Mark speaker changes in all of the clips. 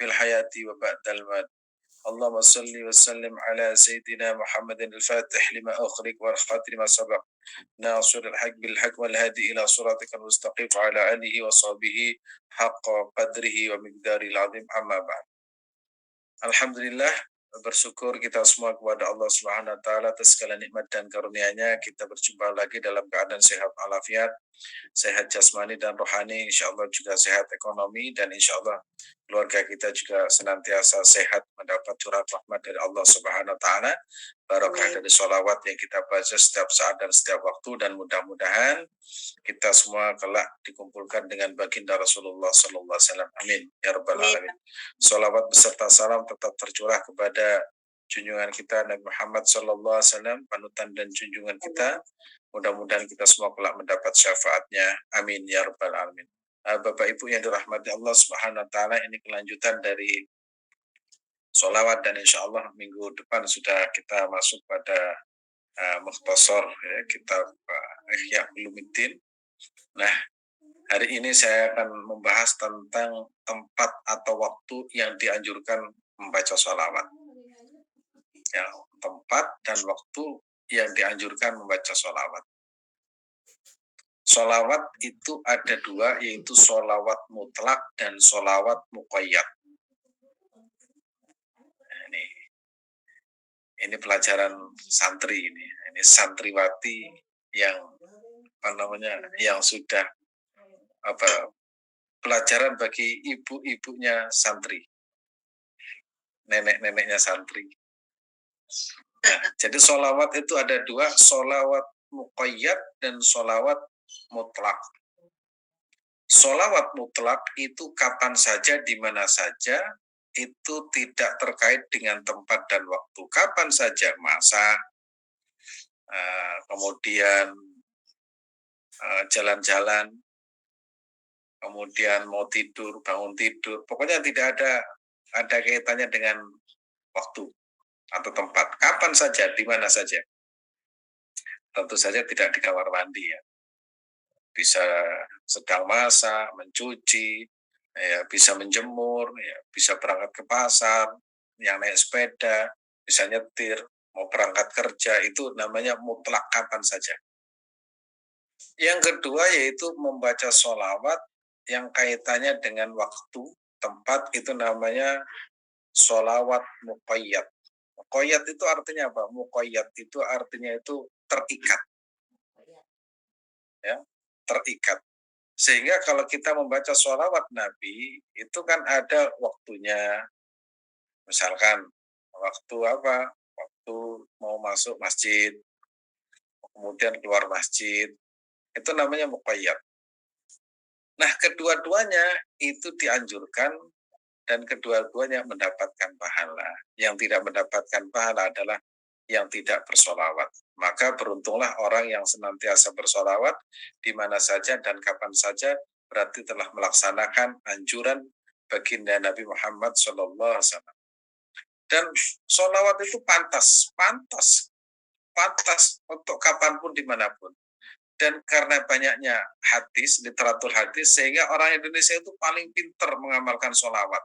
Speaker 1: fil hayati wa ba'dal mat. Allahumma salli wa sallim ala sayyidina Muhammadin al-Fatih lima ukhriq wal khatim lima sabaq. ناصر الحق بالحق والهادي إلى صراطك المستقيم وعلى آله وصحبه حق قدره ومقداره العظيم أما بعد. Alhamdulillah, bersyukur kita semua kepada Allah Subhanahu wa taala atas segala nikmat dan karunia-Nya. Kita berjumpa lagi dalam keadaan sehat walafiat, sehat jasmani dan rohani, insyaallah juga sehat ekonomi, dan insyaallah keluarga kita juga senantiasa sehat mendapat curhat rahmat dari Allah Subhanahu wa taala. Barokah dari sholawat yang kita baca setiap saat dan setiap waktu, dan mudah-mudahan kita semua kelak dikumpulkan dengan baginda Rasulullah sallallahu alaihi wasallam. Amin ya rabbal alamin. Sholawat beserta salam tetap tercurah kepada junjungan kita Nabi Muhammad sallallahu alaihi wasallam, panutan dan junjungan kita. Mudah-mudahan kita semua kelak mendapat syafaatnya. Amin ya rabbal alamin. Bapak Ibu yang dirahmati Allah Subhanahu wa taala, ini kelanjutan dari sholawat, dan insya Allah minggu depan sudah kita masuk pada mukhtasar ya, kitab Ihya Ulumuddin. Nah, hari ini saya akan membahas tentang tempat atau waktu yang dianjurkan membaca sholawat. Ya, tempat dan waktu yang dianjurkan membaca sholawat. Sholawat itu ada dua, yaitu sholawat mutlak dan sholawat muqayyad. Ini pelajaran santri ini santriwati yang yang sudah pelajaran bagi ibu-ibunya santri, nenek-neneknya santri. Nah, jadi sholawat itu ada dua, sholawat muqayyad dan sholawat mutlak. Sholawat mutlak itu kapan saja, di mana saja, itu tidak terkait dengan tempat dan waktu. Kapan saja, masak, kemudian jalan-jalan, kemudian mau tidur, bangun tidur, pokoknya tidak ada kaitannya dengan waktu atau tempat. Kapan saja, di mana saja. Tentu saja tidak di kamar mandi ya. Bisa sedang masak, mencuci, ya, bisa menjemur, ya, bisa berangkat ke pasar, yang naik sepeda, bisa nyetir, mau berangkat kerja, itu namanya mutlak kapan saja. Yang kedua yaitu membaca sholawat yang kaitannya dengan waktu, tempat, itu namanya sholawat muqayyad. Muqayyad itu artinya apa? Muqayyad itu artinya itu terikat. Ya, terikat. Sehingga kalau kita membaca sholawat Nabi, itu kan ada waktunya. Misalkan, waktu apa? Waktu mau masuk masjid, kemudian keluar masjid, itu namanya muqayyad. Nah, kedua-duanya itu dianjurkan, dan kedua-duanya mendapatkan pahala. Yang tidak mendapatkan pahala adalah yang tidak bersolawat. Maka beruntunglah orang yang senantiasa bersolawat di mana saja dan kapan saja, berarti telah melaksanakan anjuran baginda Nabi Muhammad SAW. Dan solawat itu pantas untuk kapanpun, dimanapun. Dan karena banyaknya hadis, literatur hadis, sehingga orang Indonesia itu paling pinter mengamalkan solawat.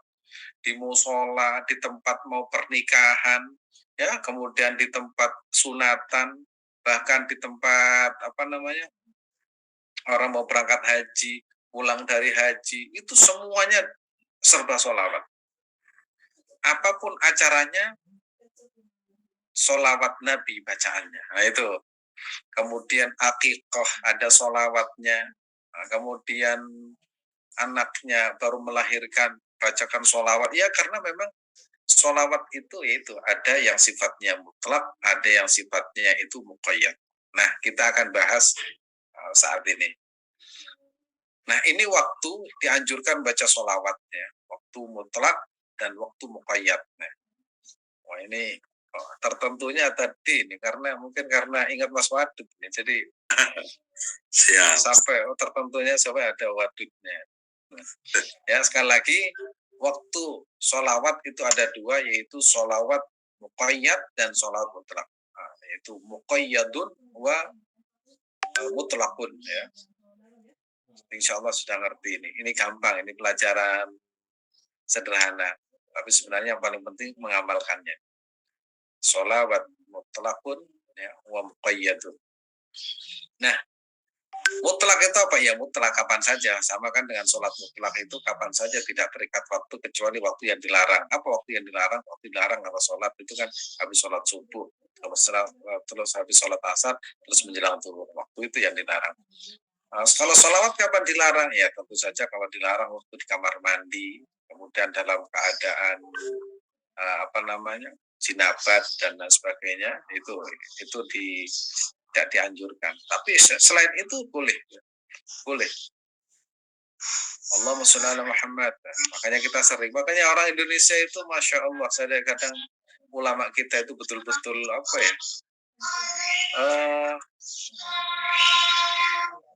Speaker 1: Di musola, di tempat mau pernikahan, ya, kemudian di tempat sunatan, bahkan di tempat orang mau berangkat haji, pulang dari haji, itu semuanya serba sholawat. Apapun acaranya, sholawat Nabi bacaannya. Nah itu. Kemudian akikoh ada sholawatnya. Nah, kemudian anaknya baru melahirkan, bacakan sholawat. Ya, karena memang sholawat itu ada yang sifatnya mutlak, ada yang sifatnya itu muqayyad. Nah, kita akan bahas saat ini. Nah, ini waktu dianjurkan baca sholawatnya, waktu mutlak dan waktu muqayyad. Nah, wah ini tertentunya tadi ini karena ingat Mas Wadud nih, jadi sampai tertentunya sampai ada wadudnya. Nah, ya, sekali lagi, waktu sholawat itu ada dua, yaitu sholawat muqayyad dan sholawat mutlak. Nah, yaitu muqayyadun wa mutlakun ya. Insya Allah sudah ngerti ini. Ini gampang, ini pelajaran sederhana. Tapi sebenarnya yang paling penting mengamalkannya. Sholawat mutlakun ya, wa muqayyadun. Nah, mutlak itu apa ya? Mutlak kapan saja. Sama kan dengan sholat mutlak itu kapan saja, tidak terikat waktu kecuali waktu yang dilarang. Apa waktu yang dilarang? Waktu dilarang kalau sholat itu kan habis sholat subuh, terus habis sholat asar, terus menjelang turun waktu itu yang dilarang. Kalau sholawat kapan dilarang? Ya tentu saja kalau dilarang waktu di kamar mandi, kemudian dalam keadaan jinabat dan lain sebagainya, itu tidak dianjurkan. Tapi selain itu boleh. Allahumma sholli ala Muhammad. Makanya kita sering, makanya orang Indonesia itu masya Allah, saya kadang ulama kita itu betul-betul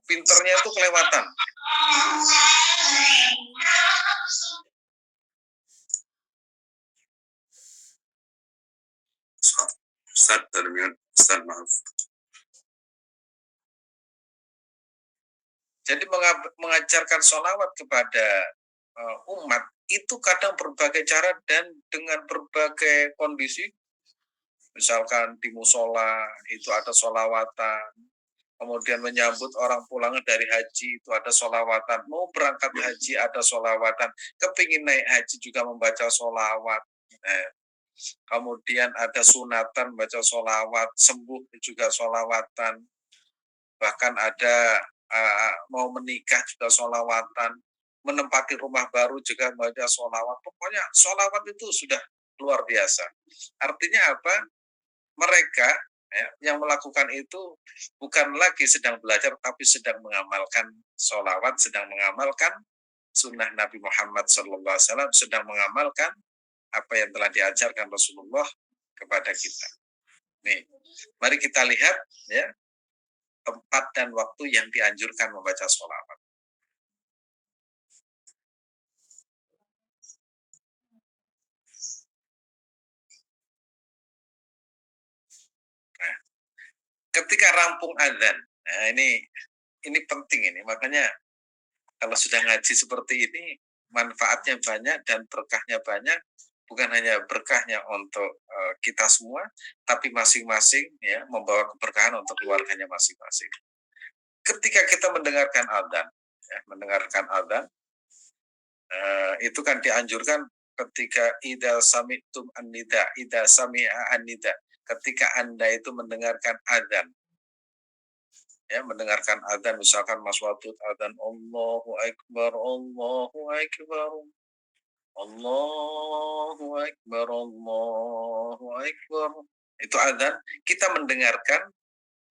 Speaker 1: pinternya itu kelewatan. Ustaz, maaf. Jadi mengajarkan sholawat kepada umat itu kadang berbagai cara dan dengan berbagai kondisi. Misalkan di musola itu ada sholawatan, kemudian menyambut orang pulang dari haji itu ada sholawatan, mau berangkat haji ada sholawatan, kepingin naik haji juga membaca sholawat. Kemudian ada sunatan baca sholawat, sembuh juga sholawatan, bahkan ada mau menikah juga sholawatan, menempati rumah baru juga baca sholawat. Pokoknya sholawat itu sudah luar biasa. Artinya apa? Mereka yang melakukan itu bukan lagi sedang belajar, tapi sedang mengamalkan sholawat, sedang mengamalkan sunnah Nabi Muhammad SAW, sedang mengamalkan apa yang telah diajarkan Rasulullah kepada kita. Nih, mari kita lihat ya tempat dan waktu yang dianjurkan membaca sholawat. Nah, ketika rampung azan, nah ini penting ini, makanya kalau sudah ngaji seperti ini manfaatnya banyak dan berkahnya banyak. Bukan hanya berkahnya untuk kita semua, tapi masing-masing ya membawa keberkahan untuk keluarganya masing-masing. Ketika kita mendengarkan adzan, itu kan dianjurkan ketika idza sami'tum an-nida, idza sami'a an-nida, ketika Anda itu mendengarkan adzan. Ya, mendengarkan adzan, misalkan Mas Wadud adzan Allahu Akbar, Allahu Akbar. Allahu Akbar, Allahu Akbar. Itu adzan, kita mendengarkan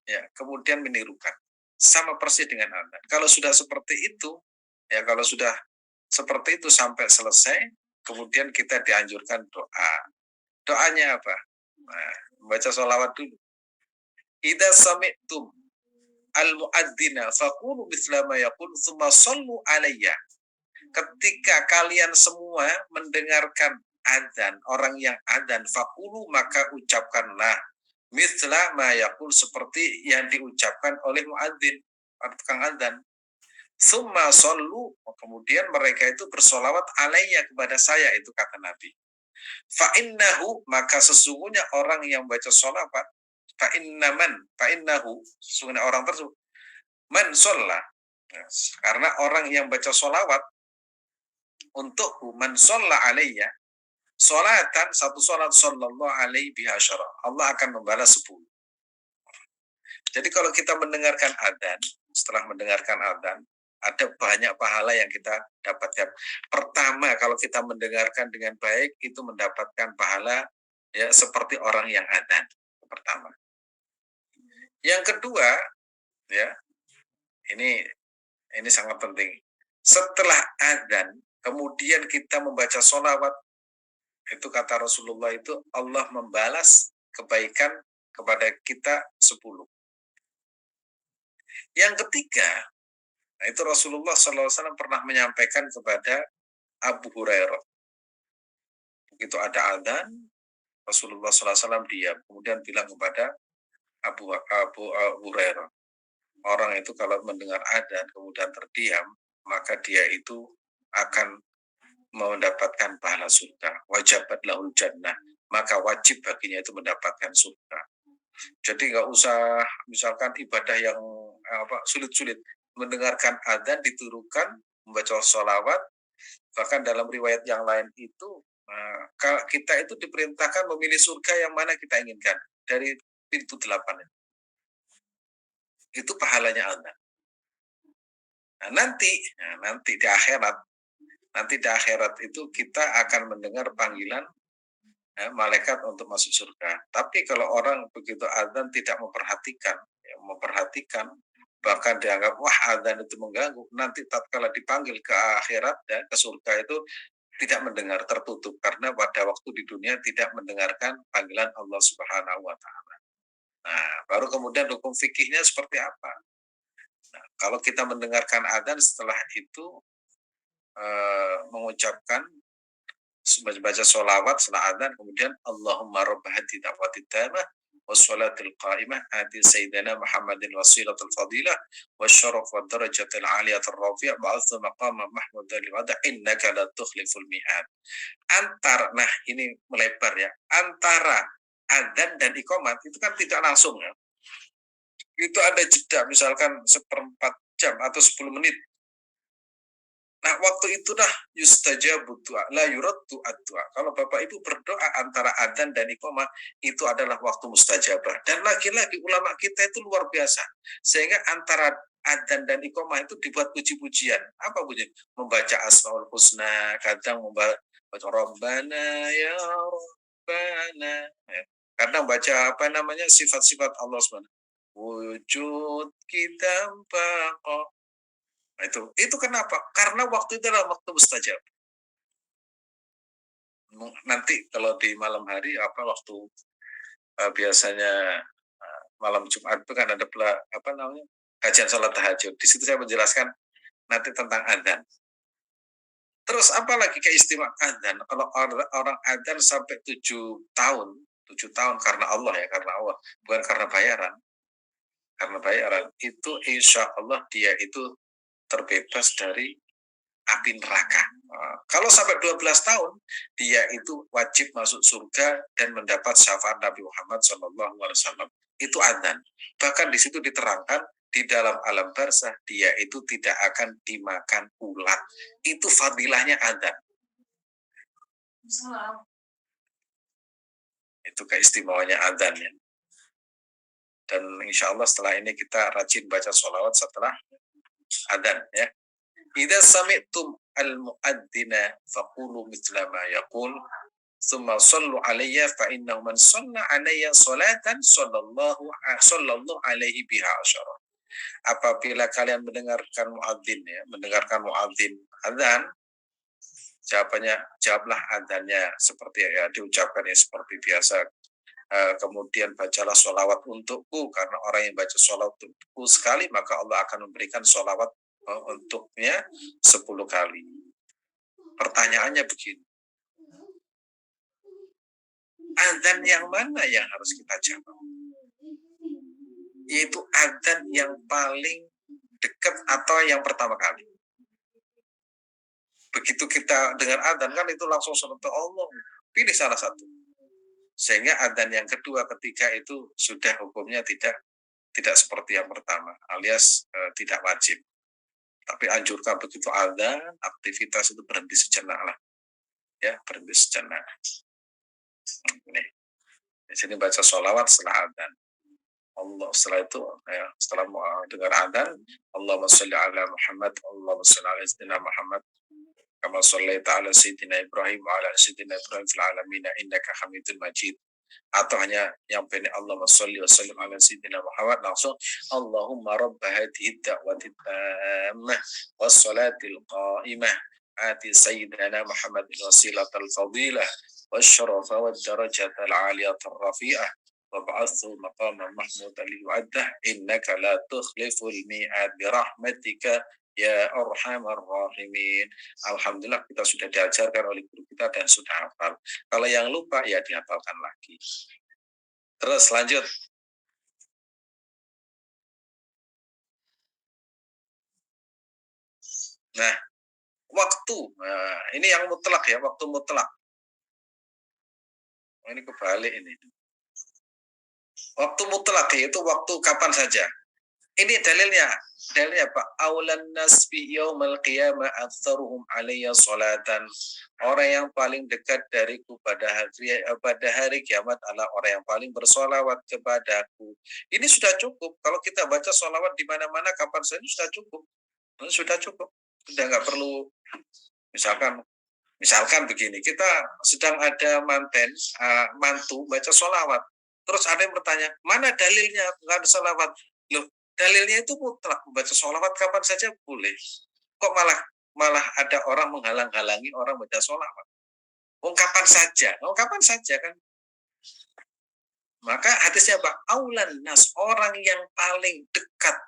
Speaker 1: ya, kemudian menirukan. Sama persis dengan adzan. Kalau sudah seperti itu, ya kalau sudah seperti itu sampai selesai, kemudian kita dianjurkan doa. Doanya apa? Nah, baca sholawat dulu. Idza sami'tum al-mu'adzina faqulu mithla ma yaqul tsumma shallu alayya. Ketika kalian semua mendengarkan adzan, orang yang adzan, faqulu maka ucapkanlah mithla ma yaqul, seperti yang diucapkan oleh muadzin, tukang adzan. Summa shollu, kemudian mereka itu bersolawat alayya kepada saya, itu kata Nabi. Fa innahu, maka sesungguhnya orang yang baca sholawat, fa innahu, sesungguhnya orang tersebut, man sholla, karena orang yang baca sholawat untuk man sholla alayya, sholatan, satu sholat, sallallahu alaihi biha syara, Allah akan membalas 10. Jadi kalau kita mendengarkan adzan, setelah mendengarkan adzan, ada banyak pahala yang kita dapatkan. Pertama, kalau kita mendengarkan dengan baik, itu mendapatkan pahala ya seperti orang yang adzan. Pertama. Yang kedua, ya, ini sangat penting. Setelah adzan, kemudian kita membaca sholawat, itu kata Rasulullah itu Allah membalas kebaikan kepada kita 10. Yang ketiga, nah itu Rasulullah SAW pernah menyampaikan kepada Abu Hurairah. Begitu ada adzan, Rasulullah SAW diam, kemudian bilang kepada Abu Hurairah, orang itu kalau mendengar adzan kemudian terdiam, maka dia itu akan mendapatkan pahala surga. Wajabat lahul jannah, maka wajib baginya itu mendapatkan surga. Jadi nggak usah misalkan ibadah yang sulit-sulit, mendengarkan adzan diturukan, membaca sholawat, bahkan dalam riwayat yang lain itu kita itu diperintahkan memilih surga yang mana kita inginkan dari pintu 8. Itu pahalanya adzan. Nah, nanti di akhirat itu kita akan mendengar panggilan malaikat untuk masuk surga. Tapi kalau orang begitu adzan tidak memperhatikan, bahkan dianggap wah adzan itu mengganggu, nanti tatkala dipanggil ke akhirat dan ke surga itu tidak mendengar, tertutup karena pada waktu di dunia tidak mendengarkan panggilan Allah Subhanahu wa taala. Nah, baru kemudian hukum fikihnya seperti apa? Nah, kalau kita mendengarkan adzan setelah itu mengucapkan baca sholawat setelah adzan, kemudian Allahumma rabb hadhihi da'wati tamah wassalatil qa'imah ati sayyidina Muhammadin wasilatul fadilah wasyaraf wad darajatil aliyatir rafi'ah ba'athu maqama mahmudan liwada innaka la tukhliful mi'ad. Nah ini melebar ya, antara adzan dan iqamat itu kan tidak langsung ya, itu ada jeda misalkan 1/4 jam atau 10 menit. Nah, waktu itu dah yustajabu du'a, la yuraddu ad-du'a. Kalau Bapak Ibu berdoa antara adzan dan iqamah, itu adalah waktu mustajabah. Dan lagi-lagi ulama kita itu luar biasa. Sehingga antara adzan dan iqamah itu dibuat puji-pujian. Apa puji? Membaca Asmaul Husna, kadang membaca Rabbana ya Rabbana. Ya. Kadang baca sifat-sifat Allah SWT. Wujud kita baqa. Nah, itu kenapa? Karena waktu itu adalah waktu mustajab. Nanti kalau di malam hari waktu biasanya malam Jumat itu kan ada kajian sholat tahajud. Di situ saya menjelaskan nanti tentang adzan. Terus apa lagi keistimewaan adzan? Kalau orang adzan sampai 7 tahun karena Allah ya, karena Allah, bukan karena bayaran. Karena bayaran itu insya Allah dia itu terbebas dari api neraka. Kalau sampai 12 tahun, dia itu wajib masuk surga dan mendapat syafaat Nabi Muhammad SAW. Itu adzan. Bahkan di situ diterangkan di dalam alam barzah dia itu tidak akan dimakan ulat. Itu fadilahnya adzan. Itu keistimewaannya adzan ya. Dan insya Allah setelah ini kita rajin baca sholawat setelah adzan ya. Idza sami'tum al-mu'adzina faqulu mithla ma yaqul thumma sallu alayya fa innahu man shalla alayya salatan sallallahu alaihi biha asyara. Apabila kalian mendengarkan muadzin adzan, jawablah adzannya seperti ya diucapkan ya seperti biasa. Kemudian bacalah sholawat untukku, karena orang yang baca sholawat untukku sekali maka Allah akan memberikan sholawat untuknya 10 kali. Pertanyaannya begini, adzan yang mana yang harus kita jawab? Yaitu adzan yang paling dekat atau yang pertama kali. Begitu kita dengar adzan kan itu langsung serentak Allah, pilih salah satu. Sehingga adzan yang kedua, ketiga itu sudah hukumnya tidak seperti yang pertama, alias tidak wajib. Tapi anjurkan begitu adzan, aktivitas itu berhenti sejenak lah. Ya, berhenti sejenak. Ini. Di sini baca sholawat setelah adzan. Allah setelah itu ya, setelah dengar adzan, Allahumma sholli ala Muhammad, Allahumma sholli ala sayyidina Muhammad, kama shallaita ala sayyidina Ibrahim wa ala sayyidina Ibrahim fil alamin innaka Hamidul Majid. Atau hanya yang pendek Allahumma sholli wa sallim ala sayyidina Muhammad, langsung Allahumma rabb hadhihi da'wati tammah was salatil qa'imah ati sayyidina Muhammadin wasilatal fadilah wasyarafa wad darajatal aliyatar rafi'ah wab'athu maqaman mahmudan liwa'addah innaka la tukhliful mi'ad birahmatika ya arhamar rahimin. Alhamdulillah kita sudah diajarkan oleh guru kita dan sudah hafal. Kalau yang lupa ya dihafalkan lagi. Terus lanjut. Nah, waktu. Nah, ini yang mutlak ya, waktu mutlak. Ini kebalik ini. Waktu mutlak yaitu waktu kapan saja. Ini dalilnya. Dalilnya Pak. Aulan nas bi yaumal qiyamah aktsaruhum alayya salatan. Orang yang paling dekat dariku pada hari kiamat adalah orang yang paling bersolawat kepadaku. Ini sudah cukup. Kalau kita baca solawat di mana-mana kapan saja sudah cukup. Sudah cukup. Sudah nggak perlu misalkan begini, kita sedang ada mantu baca solawat. Terus ada yang bertanya, mana dalilnya nggak ada solawat? Loh, dalilnya itu mutlak, membaca solawat kapan saja boleh. Kok malah malah ada orang menghalang-halangi orang baca solawat? Kapan saja, kapan saja kan. Maka hadisnya apa? Aulan nas, orang yang paling dekat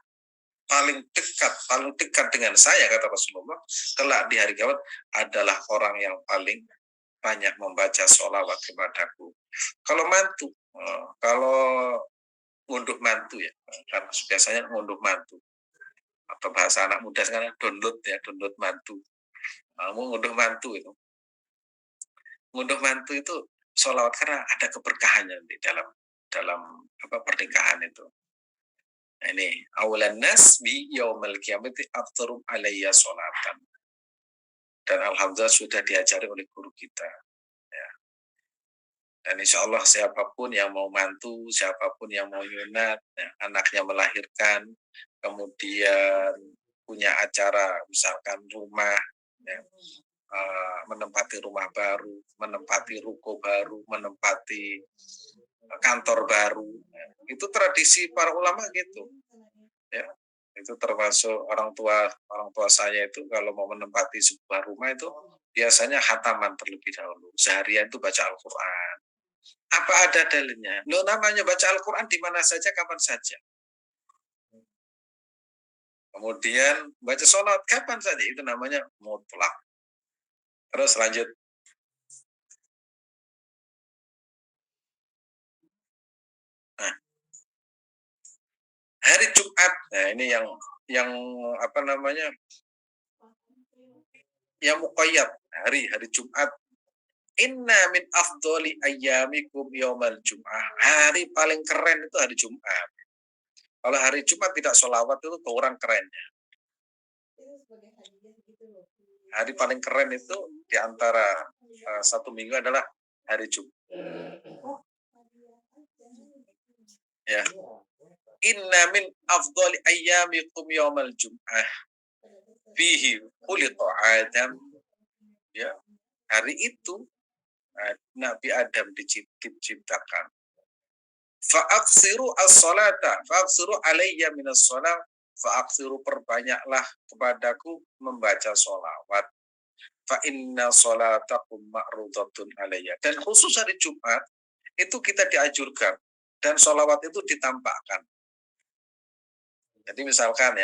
Speaker 1: dengan saya, kata Rasulullah, kelak di hari kiamat adalah orang yang paling banyak membaca sholawat kepadaku. Kalau mantu, kalau ngunduh mantu ya, karena biasanya ngunduh mantu atau bahasa anak muda sekarang download mantu. Mau ngunduh mantu itu sholawat karena ada keberkahannya di dalam pernikahan itu. Nah, ini awalan nas bi yaumil qiyamati aftarum alayya sholatan. Dan alhamdulillah sudah diajari oleh guru kita. Ya. Dan insya Allah siapapun yang mau mantu, siapapun yang mau nyunat, ya, anaknya melahirkan, kemudian punya acara, misalkan rumah, ya, menempati rumah baru, menempati ruko baru, menempati kantor baru, ya. Itu tradisi para ulama gitu. Ya, itu termasuk orang tua saya itu kalau mau menempati sebuah rumah itu biasanya khataman terlebih dahulu. Seharian itu baca Al-Quran. Apa ada dalilnya? Lo namanya baca Al-Quran di mana saja, kapan saja. Kemudian baca sholat kapan saja, itu namanya mutlak. Terus lanjut. Nah, hari Jumat. Nah, ini yang apa namanya? Yang muqayyad, hari Jumat. Inna min afdoli ayyamikum yaumal jum'ah. Hari paling keren itu hari Jumat. Kalau hari Jumat tidak sholawat itu kurang kerennya. Hari paling keren itu di antara satu minggu adalah hari Jumat. Ya. Inna min afdali ayyamikum yaumal jum'ah. Fihi khuliqa Adam. Ya. Hari itu Nabi Adam diciptakan. Fa'aksiru as-salata, fa'aksiru alayya minas salat, fa'aksiru perbanyaklah kepadaku membaca sholawat. Fa inna salatakum ma'rudatun alayya. Dan khusus hari Jumat itu kita diajurkan dan sholawat itu ditampakkan. Jadi misalkan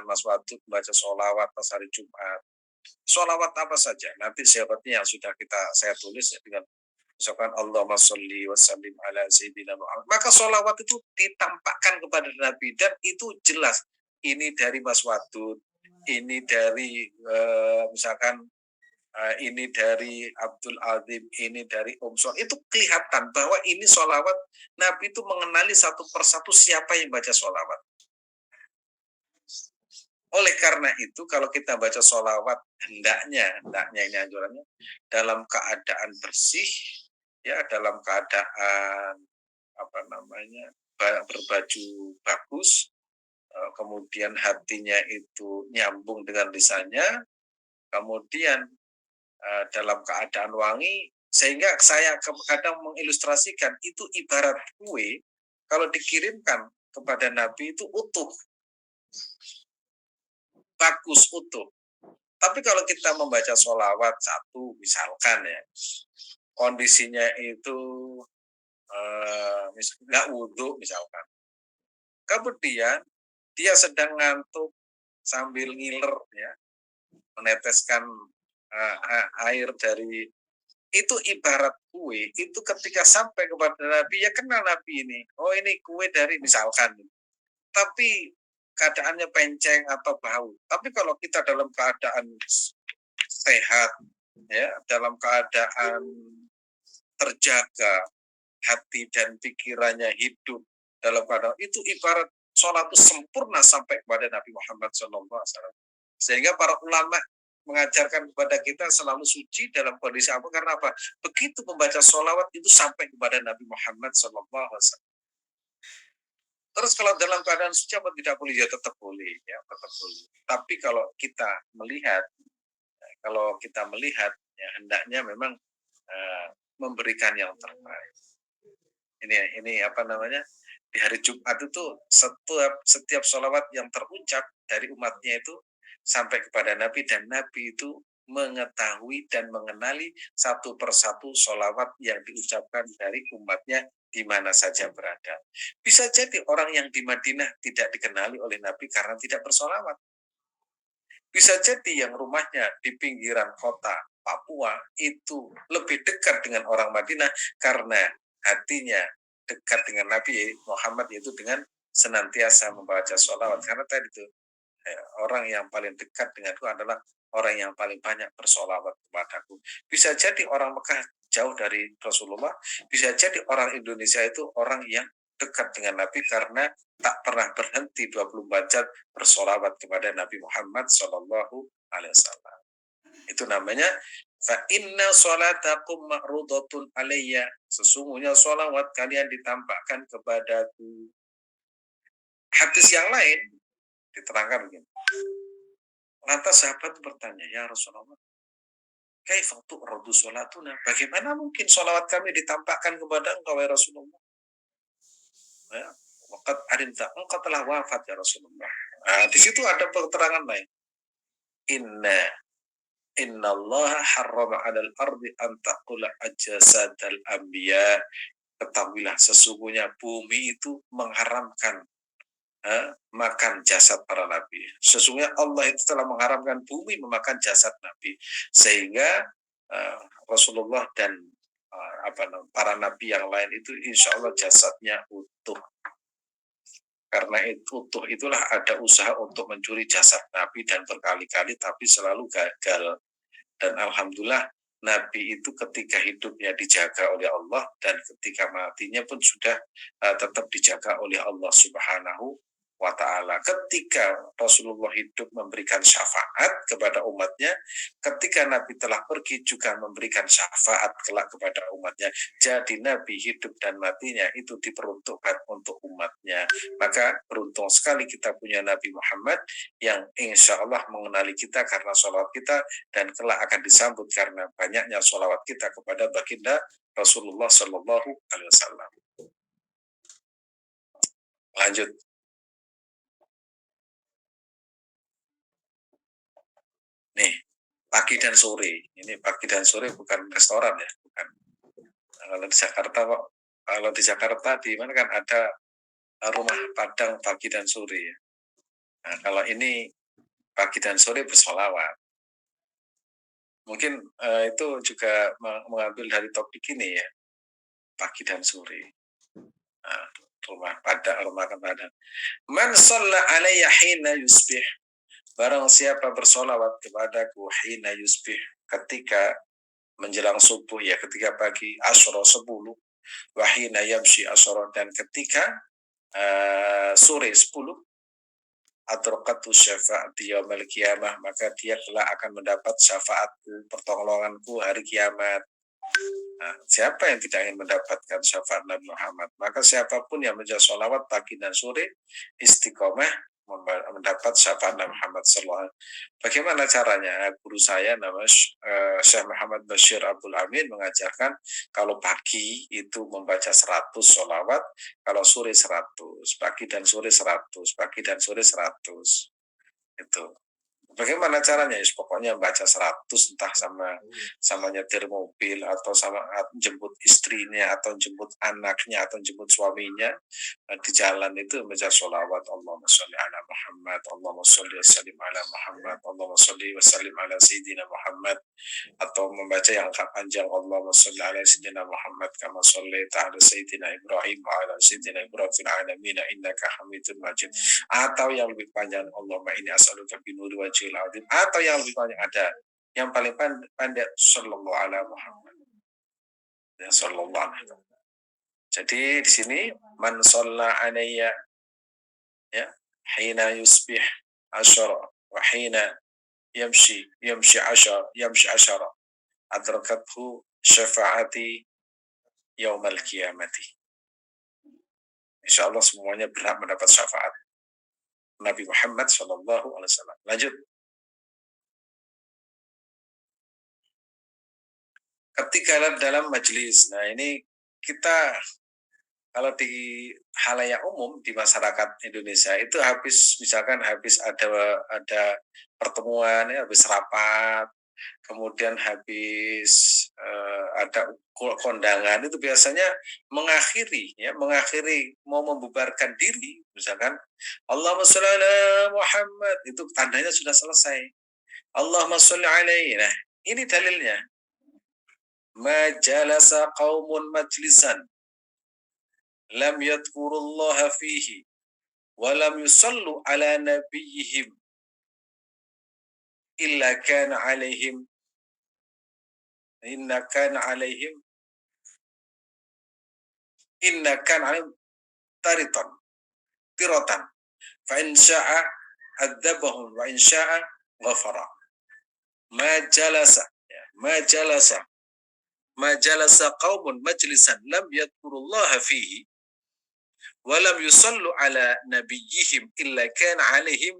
Speaker 1: Mas Wadud membaca sholawat pas hari Jumat. Sholawat apa saja? Nanti siapanya yang sudah saya tulis ya, dengan misalkan Allahumma sholli wa sallim ala sayyidina Muhammad. Maka sholawat itu ditampakkan kepada Nabi dan itu jelas. Ini dari Mas Wadud, ini dari misalkan ini dari Abdul Azim, ini dari Om Sol. Itu kelihatan bahwa ini sholawat Nabi itu mengenali satu persatu siapa yang baca sholawat. Oleh karena itu kalau kita baca sholawat hendaknya ini anjurannya dalam keadaan bersih, ya, dalam keadaan berbaju bagus, kemudian hatinya itu nyambung dengan lisannya, kemudian dalam keadaan wangi, sehingga saya kadang mengilustrasikan itu ibarat kue kalau dikirimkan kepada Nabi itu utuh, bagus, utuh. Tapi kalau kita membaca sholawat satu misalkan ya, kondisinya itu nggak wudhu misalkan, kemudian dia sedang ngantuk sambil ngiler ya, meneteskan air dari itu ibarat kue itu ketika sampai kepada Nabi ya kenal Nabi ini, oh ini kue dari misalkan, tapi keadaannya penceng atau bau. Tapi kalau kita dalam keadaan sehat, ya, dalam keadaan terjaga, hati dan pikirannya hidup dalam keadaan itu ibarat sholat itu sempurna sampai kepada Nabi Muhammad SAW. Sehingga para ulama mengajarkan kepada kita selalu suci dalam kondisi apa? Karena apa? Begitu membaca sholawat itu sampai kepada Nabi Muhammad SAW. Terus kalau dalam keadaan suci apa tidak boleh? Ya tetap boleh, ya tetap boleh. Tapi kalau kita melihat, ya hendaknya memang memberikan yang terbaik. Ini apa namanya? Di hari Jumat itu setiap sholawat yang terucap dari umatnya itu sampai kepada Nabi, dan Nabi itu mengetahui dan mengenali satu persatu sholawat yang diucapkan dari umatnya di mana saja berada. Bisa jadi orang yang di Madinah tidak dikenali oleh Nabi karena tidak bersolawat. Bisa jadi yang rumahnya di pinggiran kota Papua itu lebih dekat dengan orang Madinah karena hatinya dekat dengan Nabi Muhammad, yaitu dengan senantiasa membaca sholawat. Karena tadi itu orang yang paling dekat denganku adalah orang yang paling banyak bersolawat kepadaku. Bisa jadi orang Mekah jauh dari Rasulullah, bisa jadi orang Indonesia itu orang yang dekat dengan Nabi karena tak pernah berhenti 24 jam bersolawat kepada Nabi Muhammad Sallallahu Alaihi Wasallam. Itu namanya fa inna sholatakum ma'rudatun alayya. Sesungguhnya sholawat kalian ditampakkan kepadaku. Hadis yang lain diterangkan begini. Lantas sahabat bertanya, ya Rasulullah, kaifa tu'radu sholatuna? Bagaimana mungkin sholawat kami ditampakkan kepada engkau, ya Rasulullah? Ya, waqad alimta, engkau telah wafat, ya Rasulullah. Nah, di situ ada keterangan lain. Inna Allah harrama 'alal ardi an taqula ajsadal anbiya. Ketahuilah sesungguhnya bumi itu mengharamkan makan jasad para nabi. Sesungguhnya Allah itu telah mengharamkan bumi memakan jasad nabi, sehingga Rasulullah dan para nabi yang lain itu insya Allah jasadnya utuh. Karena itu utuh itulah ada usaha untuk mencuri jasad nabi dan berkali-kali tapi selalu gagal. Dan alhamdulillah Nabi itu ketika hidupnya dijaga oleh Allah dan ketika matinya pun sudah tetap dijaga oleh Allah Subhanahu wa ta'ala. Ketika Rasulullah hidup memberikan syafaat kepada umatnya, ketika Nabi telah pergi juga memberikan syafaat kelak kepada umatnya. Jadi Nabi hidup dan matinya itu diperuntukkan untuk umatnya. Maka beruntung sekali kita punya Nabi Muhammad yang insya Allah mengenali kita karena sholawat kita, dan kelak akan disambut karena banyaknya sholawat kita kepada baginda Rasulullah Shallallahu Alaihi Wasallam. Lanjut. Nih, pagi dan sore. Ini pagi dan sore bukan restoran ya, bukan. Kalau di Jakarta di mana kan ada rumah Padang pagi dan sore ya. Nah, kalau ini pagi dan sore bersolawat. Mungkin itu juga mengambil dari topik ini ya, pagi dan sore. Nah, rumah Padang. Man shalla alayya hina yusbih. Barang siapa bersolawat kepadaku hina yusbih, ketika menjelang subuh ya, ketika pagi asyra 10, wa hina yamshi asyra, dan ketika sore 10, adrokatu syafaati yaumil qiyamah, maka dia kelak akan mendapat syafaatku, pertolonganku hari kiamat. Nah, siapa yang tidak ingin mendapatkan syafaat Nabi Muhammad? Maka siapapun yang menjaga sholawat pagi dan sore istiqomah mendapat syafaat Nabi Muhammad SAW. Bagaimana caranya? Guru saya namanya Syekh Muhammad Bashir Abdul Amin mengajarkan kalau pagi itu membaca 100 sholawat, kalau sore 100, pagi dan sore 100, pagi dan sore 100. Itu. Bagaimana caranya? Ya, pokoknya baca 100, entah sama nyetir mobil atau sama jemput istrinya atau jemput anaknya atau jemput suaminya di jalan itu baca sholawat Allahumma sholli ala Muhammad, Allahumma sholli wa sallim ala Muhammad, Allahumma sholli wa sallim ala Sayyidina Muhammad, atau membaca yang agak panjang Allahumma sholli ala Sayyidina Muhammad kama shollaita ala Sayyidina Ibrahim wa ala Sayyidina Ibrahim fil alamin innaka Hamidum Majid, atau yang lebih panjang Allahumma inni as'aluka bi nuri wajhil azim, atau yang lebih panjang ada Yang paling pandai sallallahu alaihi Muhammad. Ya sallallahu alaihi. Jadi di sini man shalla alayya ya hina yusbih asyara wa hina yamshi asyara adrakathu syafaati yaumal qiyamati. Insyaallah semuanya berhak mendapat syafaat Nabi Muhammad sallallahu alaihi wasallam. Lanjut. Ketika dalam majelis. Nah, ini kita kalau di halayak umum di masyarakat Indonesia itu habis ada pertemuan ya, habis rapat, kemudian habis ada kondangan itu biasanya mengakhiri mau membubarkan diri, misalkan Allahumma sholli ala Muhammad, itu tandanya sudah selesai. Allahumma sholli alaihi. Nah, ini dalilnya. Majalasa qaumun majlisan lam yadhkurullaha fihi wa lam yusallu ala nabiyihim illa kana alaihim inna kana alaihim taritan tiratan fa in syaa'a adzabahum wa in syaa'a ghafara. Majalasa qaumun majlisan lam yadhkurullaha fihi wa lam yusallu ala nabiyihim illa kana alaihim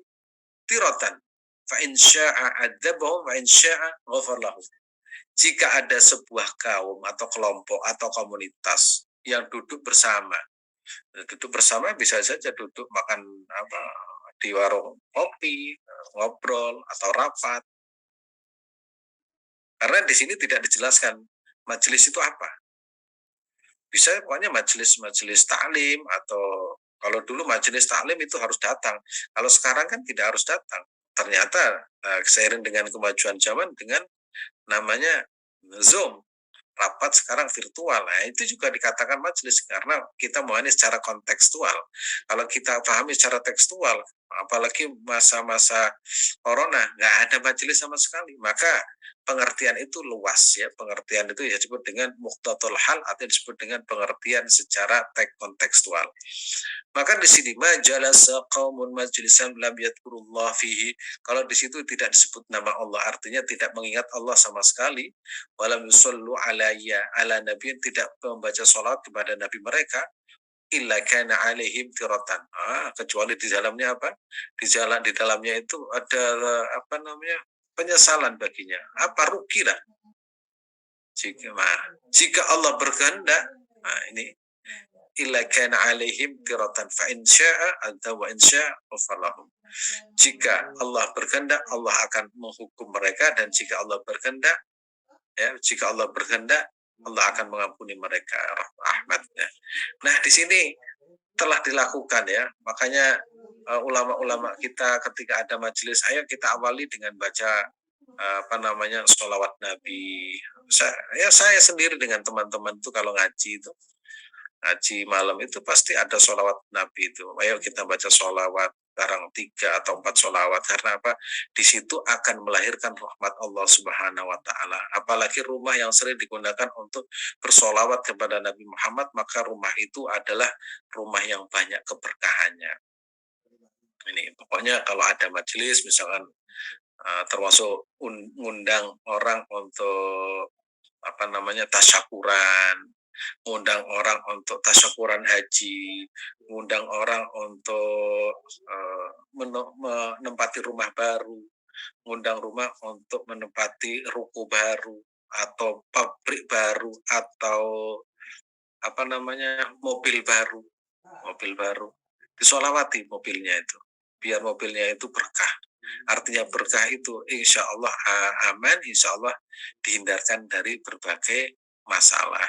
Speaker 1: tiratan fa in syaa'a adzabahum wa in syaa'a ghafara lahum. Jika ada sebuah kaum atau kelompok atau komunitas yang duduk bersama bisa saja duduk makan di warung kopi, ngobrol atau rapat. Karena di sini tidak dijelaskan majelis itu apa. Bisa pokoknya majelis taklim, atau kalau dulu majelis taklim itu harus datang. Kalau sekarang kan tidak harus datang. Ternyata seiring dengan kemajuan zaman dengan namanya Zoom, rapat sekarang virtual. Nah, itu juga dikatakan majelis karena kita memahami secara kontekstual. Kalau kita pahami secara tekstual, apalagi masa-masa corona, nggak ada majelis sama sekali. Maka pengertian itu luas ya. Pengertian itu ya disebut dengan muqtatul hal atau disebut dengan pengertian secara kontekstual. Maka di sini majalasa qaumun majlisan lam yadhkurullah fihi. Kalau di situ tidak disebut nama Allah, artinya tidak mengingat Allah sama sekali. Walam yusallu alayya ala nabiyin, tidak membaca salat kepada nabi mereka, illa kana alaihim tiratan. Kecuali di dalamnya apa? Di dalamnya itu ada penyesalan baginya. Apa rugi lah. Jika Allah berkehendak, ini illa kana alaihim tiratan fa in syaa'a adza wa in syaa'a ghafara. Jika Allah berkehendak, Allah akan menghukum mereka, dan jika Allah berkehendak Allah akan mengampuni mereka rahmatnya. Nah, di sini telah dilakukan ya. Makanya ulama-ulama kita ketika ada majelis, ayo kita awali dengan baca sholawat Nabi. Saya sendiri dengan teman-teman itu kalau ngaji malam itu pasti ada sholawat Nabi itu. Ayo kita baca sholawat, sekarang 3 atau 4 sholawat. Karena apa? Di situ akan melahirkan rahmat Allah Subhanahu wa Ta'ala. Apalagi rumah yang sering digunakan untuk bersolawat kepada Nabi Muhammad, maka rumah itu adalah rumah yang banyak keberkahannya. Ini pokoknya kalau ada majelis, misalkan termasuk undang orang untuk tasyakuran, ngundang orang untuk tasyakuran haji, ngundang orang untuk menempati rumah baru, ngundang rumah untuk menempati ruko baru atau pabrik baru atau mobil baru, disolawati mobilnya itu, biar mobilnya itu berkah. Artinya berkah itu insya Allah aman, insya Allah dihindarkan dari berbagai masalah,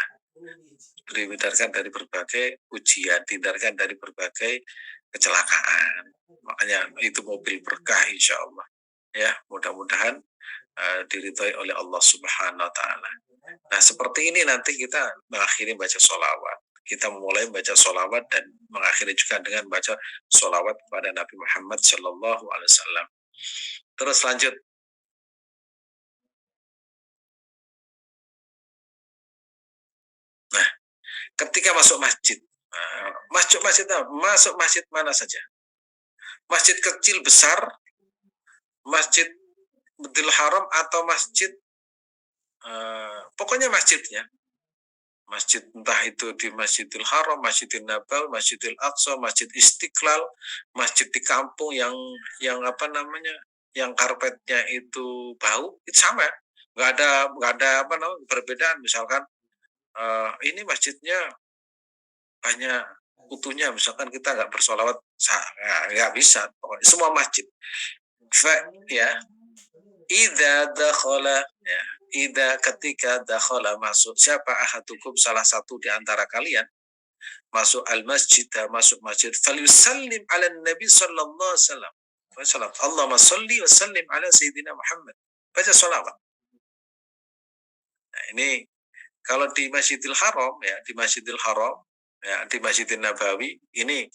Speaker 1: dihindarkan dari berbagai ujian, dihindarkan dari berbagai kecelakaan. Makanya itu mobil berkah insya Allah. Ya, mudah-mudahan diridhoi oleh Allah Subhanahu wa Ta'ala. Nah, seperti ini nanti kita mengakhiri baca sholawat. Kita memulai baca sholawat dan mengakhiri juga dengan baca sholawat kepada Nabi Muhammad Sallallahu Alaihi Wasallam. Terus lanjut. ketika masuk masjid. Masuk masjid mana saja. Masjid kecil besar, Masjidil Haram atau masjid, pokoknya masjidnya. Masjid entah itu di Masjidil Haram, Masjidil Nabawi, Masjidil Aqsa, Masjid Istiqlal, masjid di kampung yang yang karpetnya itu bau, itu sama. Nggak ada perbedaan. Misalkan ini masjidnya banyak kutunya, misalkan kita nggak bersolawat, nggak bisa. Pokoknya semua masjid. Ya, ketika dakhala masuk siapa ahadukum salah satu di antara kalian masuk al-masjid, masuk masjid, falyusallim ala nabi sallallahu alaihi wasallam. Allahumma salli wa sallim ala sayyidina Muhammad. Baca salawat. Nah, ini kalau di Masjidil Haram ya, di Masjidil Haram ya, di Masjidil Nabawi ini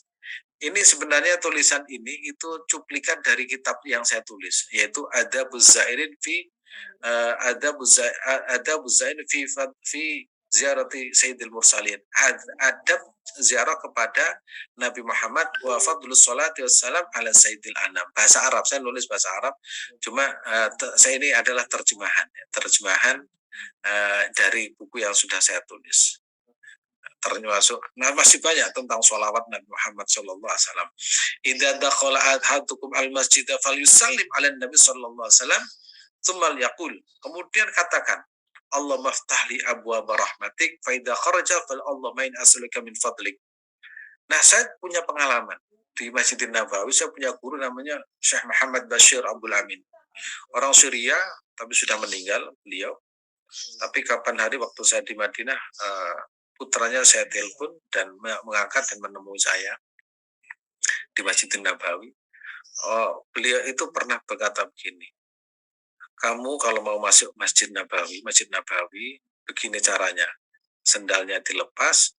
Speaker 1: sebenarnya tulisan ini itu cuplikan dari kitab yang saya tulis, yaitu Adabuz Zairin fi fi ziarati Sayyidil Mursalin. Adab ziarah kepada Nabi Muhammad wa fadlus salati wassalam ala Sayyidil Anam. Bahasa Arab, saya nulis bahasa Arab, cuma saya ini adalah terjemahan dari buku yang sudah saya tulis. Termasuk, masih banyak tentang sholawat Nabi Muhammad Sallallahu Alaihi Wasallam. Idza dakhala ahadukum al masjid falyusallim ala Nabi Sallallahu Alaihi Wasallam, tsumma yaqul. Kemudian katakan, Allah maftahli abwaaba rahmatik, fa idza kharaja fal Allahumma in as'aluka min fadlik. Nah, saya punya pengalaman di Masjidil Nabawi. Saya punya guru namanya Syekh Muhammad Bashir Abdul Amin. Orang Syria, tapi sudah meninggal beliau. Tapi kapan hari waktu saya di Madinah, putranya saya telepon dan mengangkat dan menemui saya di Masjidil Nabawi. Beliau itu pernah berkata begini, kamu kalau mau masuk Masjid Nabawi, begini caranya, sendalnya dilepas,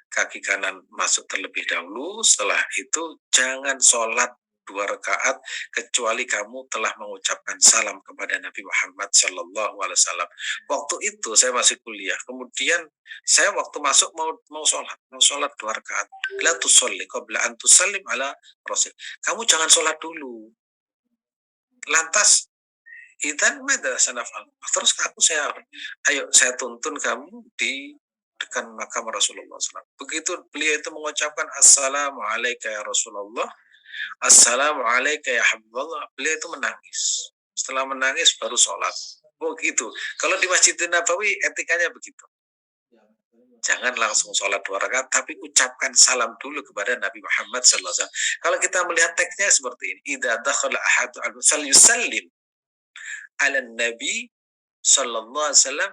Speaker 1: kaki kanan masuk terlebih dahulu, setelah itu jangan sholat 2 rakaat kecuali kamu telah mengucapkan salam kepada Nabi Muhammad Sallallahu Alaihi Wasallam. Waktu itu saya masih kuliah. Kemudian saya waktu masuk mau sholat 2 rakaat. La tusalli qabla an tusallim ala Rasul. Kamu jangan sholat dulu. Lantas idan mada sanafal. Terus saya tuntun kamu di dekat makam Rasulullah SAW. Begitu beliau itu mengucapkan Assalamualaikum ya Rasulullah, Assalamualaikum ya Habibullah, beliau itu menangis. Setelah menangis baru sholat. Begitu. Kalau di Masjidil Nabawi etikanya begitu. Jangan langsung sholat 2 rakaat, tapi ucapkan salam dulu kepada Nabi Muhammad SAW. Kalau kita melihat teksnya seperti ini, idza dakhala ahadu al-yusallim ala Nabi Sallallahu Alaihi Wasallam,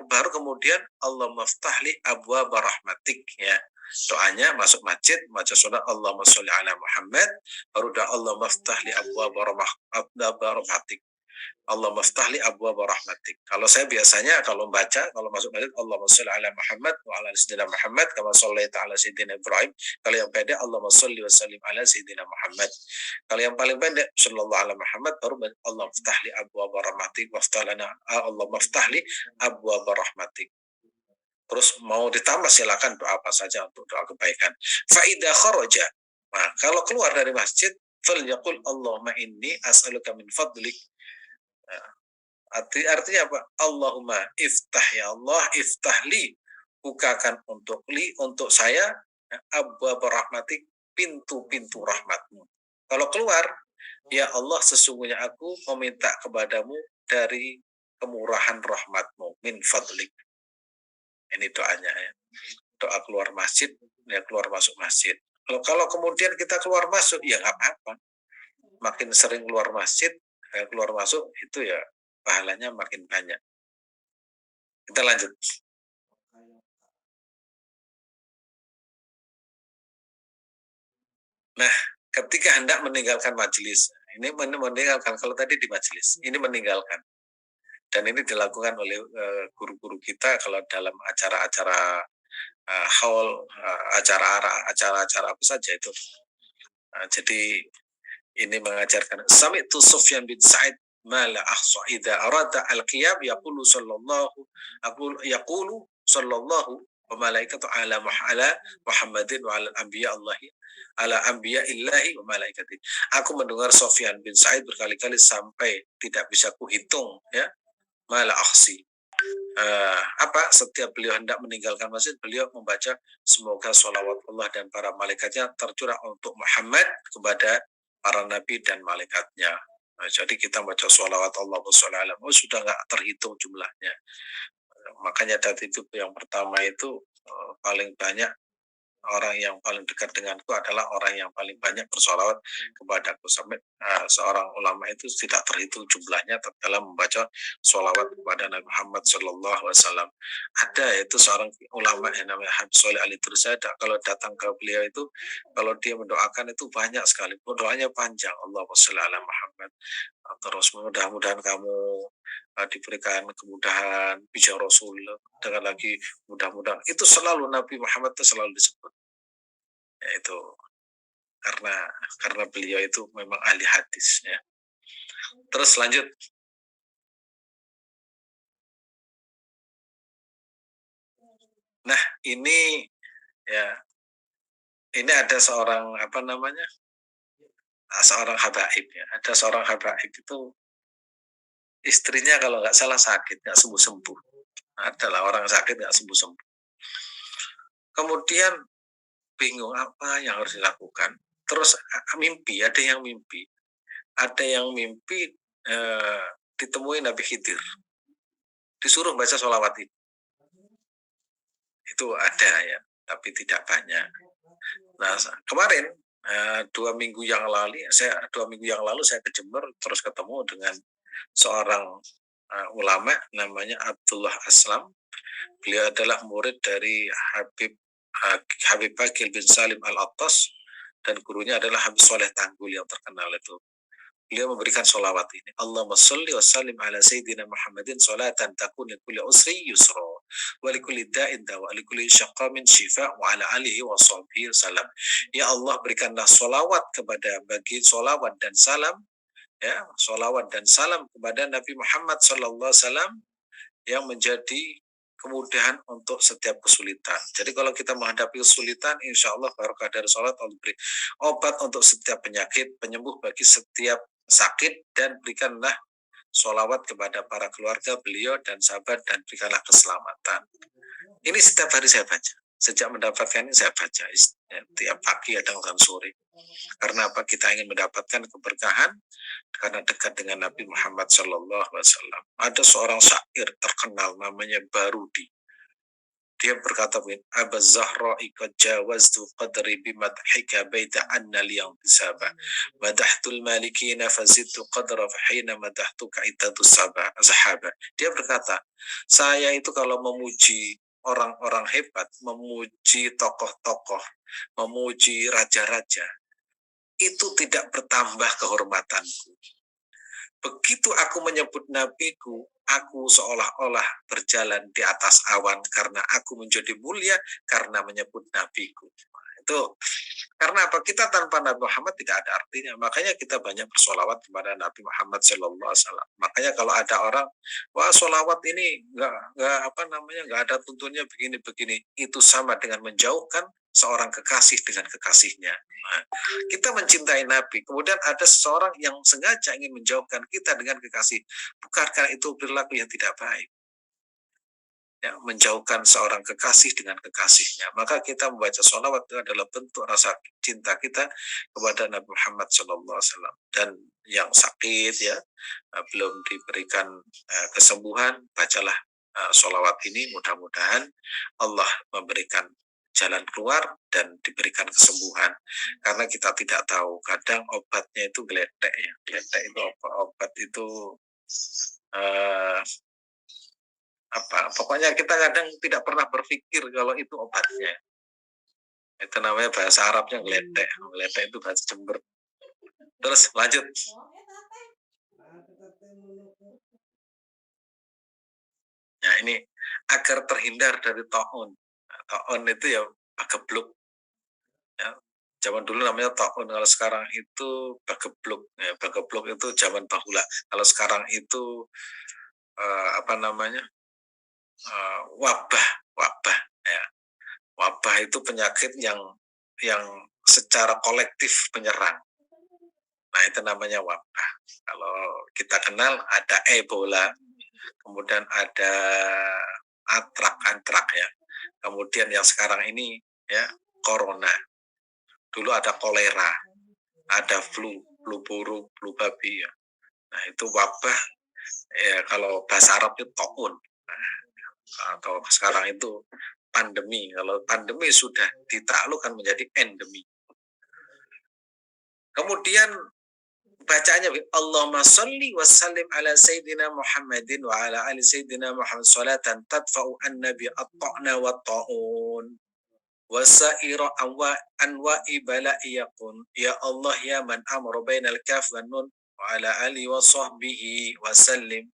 Speaker 1: baru kemudian Allah maftahli abwaaba rahmatik, ya. Doanya masuk masjid, baca surah Allahumma sholli ala Muhammad, baru doa Allah maftahli abwaaba rahmatik. Allah maftahli abwaaba rahmatik. Kalau saya biasanya kalau masuk masjid Allahumma sholli ala Muhammad wa ala sayyidina Muhammad kama shallaita ala sayyidina Ibrahim. Kalau yang pendek Allahumma sholli wa sallim ala sayyidina Muhammad. Kalau yang paling pendek sallallahu ala Muhammad, baru Allah maftahli abwaaba rahmatik waftalana Allah maftahli abwaaba rahmatik. Terus mau ditambah silakan doa apa saja untuk doa kebaikan. Fa idza kharaja, nah, kalau keluar dari masjid falyaqul Allahumma inni as'aluka min fadlik. Artinya apa? Allahumma iftah, ya Allah, iftahli, bukakan untuk saya abwaab rahmatik, pintu-pintu rahmatmu. Kalau keluar, ya Allah, sesungguhnya aku meminta kepadamu dari kemurahan rahmatmu, min fadlik. Ini doanya ya. Doa keluar masjid, ya keluar masuk masjid. Kalau kemudian kita keluar masuk, ya nggak apa-apa. Makin sering keluar masjid, keluar masuk, itu ya pahalanya makin banyak. Kita lanjut. Nah, ketika hendak meninggalkan majelis, ini meninggalkan, kalau tadi di majelis, ini meninggalkan. Dan ini dilakukan oleh guru-guru kita kalau dalam acara-acara haul, acara-acara apa saja itu. Jadi ini mengajarkan Sami'tu Sufyan bin Sa'id mala ahsa idza arada al-qiyam yaqulu sallallahu wa malaikatu ala Muhammadin wa ala anbiya Allahi ala anbiya illahi wa malaikati. Aku mendengar Sofyan bin Sa'id berkali-kali sampai tidak bisa kuhitung, ya, mala akhsi. Apa setiap beliau hendak meninggalkan masjid, beliau membaca semoga sholawat Allah dan para malaikatnya tercurah untuk Muhammad kepada para nabi dan malaikatnya. Nah, jadi kita baca sholawat Allah sudah nggak terhitung jumlahnya. Makanya tadi itu yang pertama itu paling banyak, orang yang paling dekat denganku adalah orang yang paling banyak bersolawat kepadaku. Sampai seorang ulama itu tidak terhitung jumlahnya dalam membaca solawat kepada Nabi Muhammad Shallallahu Alaihi Wasallam. Ada itu seorang ulama yang namanya Habib Soleh Ali Tursada. Kalau datang ke beliau itu, kalau dia mendoakan itu banyak sekali, doanya panjang. Allahumma sholli ala Muhammad. Terus mudah-mudahan kamu diberikan kemudahan bijak Rasul, dengan lagi mudah-mudahan. Itu selalu Nabi Muhammad itu selalu disebut, yaitu karena beliau itu memang ahli hadis, ya. Terus lanjut. Nah, ini ya, ini ada seorang apa namanya? Seorang habaib, ya. Ada seorang habaib itu istrinya kalau nggak salah sakit, nggak sembuh-sembuh. Adalah orang sakit nggak sembuh-sembuh. Kemudian bingung apa yang harus dilakukan. Terus mimpi, ada yang mimpi ditemui Nabi Khidir, disuruh baca sholawat itu ada, ya, tapi tidak banyak. Nah, kemarin 2 minggu yang lalu saya ke Jember, terus ketemu dengan seorang ulama namanya Abdullah Aslam. Beliau adalah murid dari Habib Bakil bin Salim Al-Attas, dan gurunya adalah Habib Soleh Tanggul yang terkenal itu. Beliau memberikan sholawat ini. Allahumma sholli wa sallim ala Sayyidina Muhammadin sholatan takun likulli usri yusra wa likulli da'in dawa wa likulli syaqamin syifa wa ala alihi wa sahbihi salam. Ya Allah, berikanlah sholawat bagi sholawat dan salam, ya, sholawat dan salam kepada Nabi Muhammad sallallahu alaihi wasallam yang menjadi kemudahan untuk setiap kesulitan. Jadi kalau kita menghadapi kesulitan, insya Allah barokah dari sholat, Allah beri obat untuk setiap penyakit, penyembuh bagi setiap sakit, dan berikanlah sholawat kepada para keluarga beliau dan sahabat, dan berikanlah keselamatan. Ini setiap hari saya baca. Sejak mendapatkan ini saya baca tiap pagi, kadang sore. Karena apa? Kita ingin mendapatkan keberkahan karena dekat dengan Nabi Muhammad Shallallahu Alaihi Wasallam. Ada seorang syair terkenal namanya Barudi. Dia berkata begini, Aba Zahra qad jawaztu qadri bimadhika baita anna liyang tisaba. Madahtul malikina fazidtu qadra fahina madahtuka itatu sahaba. Dia berkata, saya itu kalau memuji orang-orang hebat, memuji tokoh-tokoh, memuji raja-raja, itu tidak bertambah kehormatanku. Begitu aku menyebut nabiku, aku seolah-olah berjalan di atas awan karena aku menjadi mulia karena menyebut nabiku. Itu karena apa? Kita tanpa Nabi Muhammad tidak ada artinya. Makanya kita banyak bersolawat kepada Nabi Muhammad Sallallahu Alaihi Wasallam. Makanya kalau ada orang, wah solawat ini nggak ada tuntunnya begini-begini, itu sama dengan menjauhkan seorang kekasih dengan kekasihnya. Nah, kita mencintai Nabi, kemudian ada seseorang yang sengaja ingin menjauhkan kita dengan kekasih, bukankah itu perilaku yang tidak baik? Ya, menjauhkan seorang kekasih dengan kekasihnya. Maka kita membaca sholawat itu adalah bentuk rasa cinta kita kepada Nabi Muhammad SAW. Dan yang sakit, ya, belum diberikan kesembuhan, bacalah sholawat ini, mudah-mudahan Allah memberikan jalan keluar dan diberikan kesembuhan. Karena kita tidak tahu, kadang obatnya itu geletek, ya. Geletek itu obat itu pokoknya kita kadang tidak pernah berpikir kalau itu obatnya. Itu namanya bahasa Arabnya geletek. Geletek itu bahasa Jember. Terus lanjut. Nah, ini agar terhindar dari ta'un. Ta'un itu ya bagebluk. Ya, zaman dulu namanya ta'un, kalau sekarang itu bagebluk. Ya, bagebluk itu zaman bahula. Kalau sekarang itu wabah, ya. wabah itu penyakit yang secara kolektif menyerang. Nah, itu namanya wabah. Kalau kita kenal ada Ebola, kemudian ada antrak ya. Kemudian yang sekarang ini ya corona. Dulu ada kolera, ada flu burung, flu babi ya. Nah, itu wabah ya, kalau bahasa Arab itu taun. Nah, atau sekarang itu pandemi. Kalau pandemi sudah ditaklukkan menjadi endemi. Kemudian bacanya Allahumma sholli wa sallim ala sayyidina Muhammadin wa ala ali sayyidina Muhammad salatan tadfa'u an-nabi at-ta'na wa ta'un wa sa'ira anwa'i bala'iyakun ya Allah ya man amara bainal kaf wa nun wa ala ali wa sahbihi wa sallim.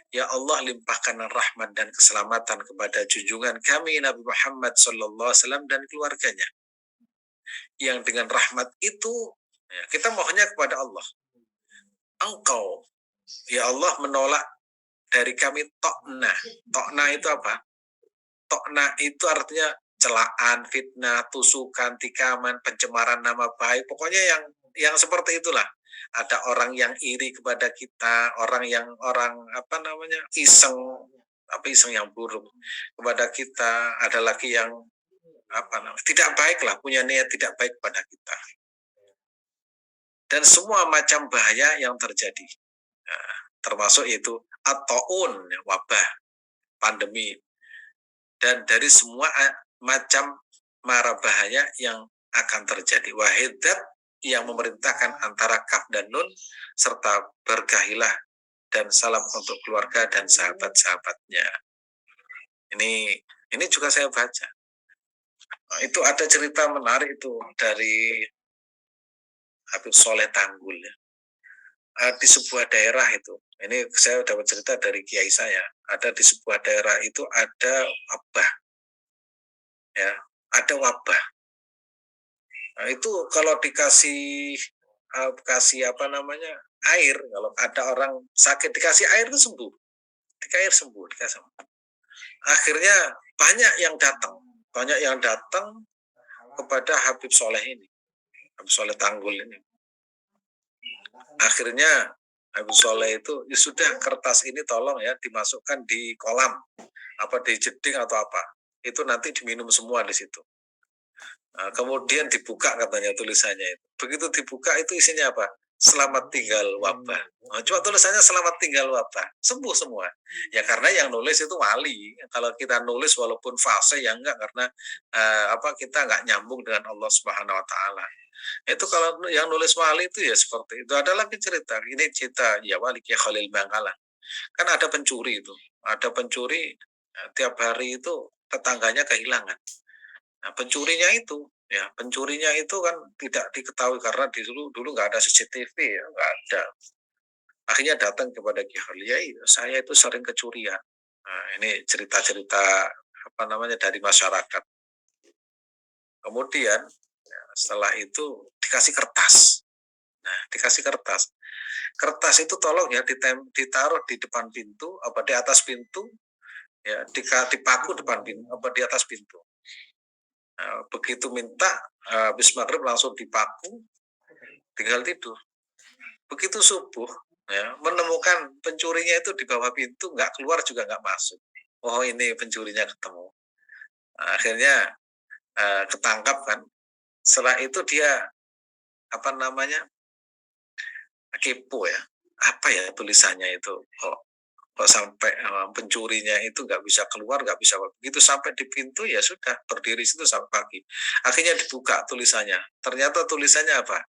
Speaker 1: Ya Allah, limpahkan rahmat dan keselamatan kepada junjungan kami Nabi Muhammad sallallahu alaihi wasallam dan keluarganya. Yang dengan rahmat itu ya, kita mohonnya kepada Allah. Engkau ya Allah menolak dari kami tokna. Tokna itu apa? Tokna itu artinya celaan, fitnah, tusukan, tikaman, pencemaran nama baik. Pokoknya yang seperti itulah. Ada orang yang iri kepada kita, orang iseng, tapi iseng yang buruk kepada kita. Ada lagi yang tidak baik lah, punya niat tidak baik kepada kita. Dan semua macam bahaya yang terjadi. Nah, termasuk itu at-taun, wabah, pandemi, dan dari semua macam mara bahaya yang akan terjadi. Wahidat yang memerintahkan antara kaf dan nun serta berkahilah dan salam untuk keluarga dan sahabat-sahabatnya. Ini juga saya baca. Nah, itu ada cerita menarik itu dari Habib Soleh Tanggul ya. Di sebuah daerah itu, ini saya dapat cerita dari kiai saya, ada di sebuah daerah itu ada wabah, ya, ada wabah. Nah, itu kalau dikasih air, kalau ada orang sakit dikasih air itu sembuh, dikasih sembuh. Akhirnya banyak yang datang kepada Habib Soleh ini, Habib Soleh Tanggul ini. Akhirnya Habib Soleh itu ya sudah, kertas ini tolong ya dimasukkan di kolam di jeding atau apa, itu nanti diminum semua di situ. Nah, kemudian dibuka katanya tulisannya itu. Begitu dibuka itu isinya apa? Selamat tinggal wabah. Nah, cuma tulisannya selamat tinggal wabah. Sembuh semua. Ya karena yang nulis itu wali. Kalau kita nulis walaupun fase ya enggak, karena kita enggak nyambung dengan Allah Subhanahu wa taala. Itu kalau yang nulis wali itu ya seperti itu. Ada lagi cerita. Ini cerita ya wali Kiai Khalil Bangkalan. Kan ada pencuri itu. Ada pencuri tiap hari itu tetangganya kehilangan. Nah, pencurinya itu kan tidak diketahui karena dulu nggak ada CCTV ya, nggak ada. Akhirnya datang kepada Kiai Khalil, saya itu sering kecurian. Nah, ini cerita-cerita dari masyarakat. Kemudian setelah itu dikasih kertas. Nah, dikasih kertas. Kertas itu tolong ya ditaruh di depan pintu, di atas pintu, ya dipaku depan pintu, di atas pintu. Begitu minta habis maghrib langsung dipaku, tinggal tidur. Begitu subuh ya, menemukan pencurinya itu di bawah pintu, nggak keluar juga nggak masuk. Oh, ini pencurinya ketemu. Akhirnya ketangkap kan. Setelah itu dia kepo ya, apa ya tulisannya itu, kok sampai pencurinya itu nggak bisa keluar, nggak bisa. Begitu sampai di pintu ya sudah berdiri situ sampai pagi. Akhirnya dibuka tulisannya, ternyata tulisannya apa?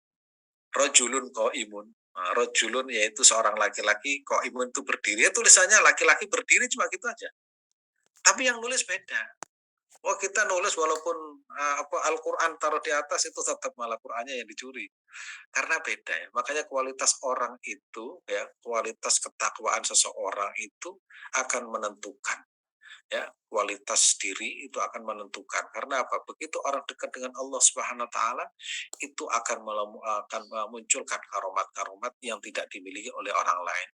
Speaker 1: Rojulun qaimun. Rojulun yaitu seorang laki-laki, qaimun itu berdiri. Ya, tulisannya laki-laki berdiri cuma gitu aja. Tapi yang nulis beda. Kita nulis walaupun Al-Quran taruh di atas itu tetap malah Qurannya yang dicuri. Karena beda ya. Makanya kualitas orang itu ya, kualitas ketakwaan seseorang itu akan menentukan Ya, kualitas diri itu akan menentukan. Karena apa? Begitu orang dekat dengan Allah Subhanahu wa taala, itu akan memunculkan karomat-karomat yang tidak dimiliki oleh orang lain.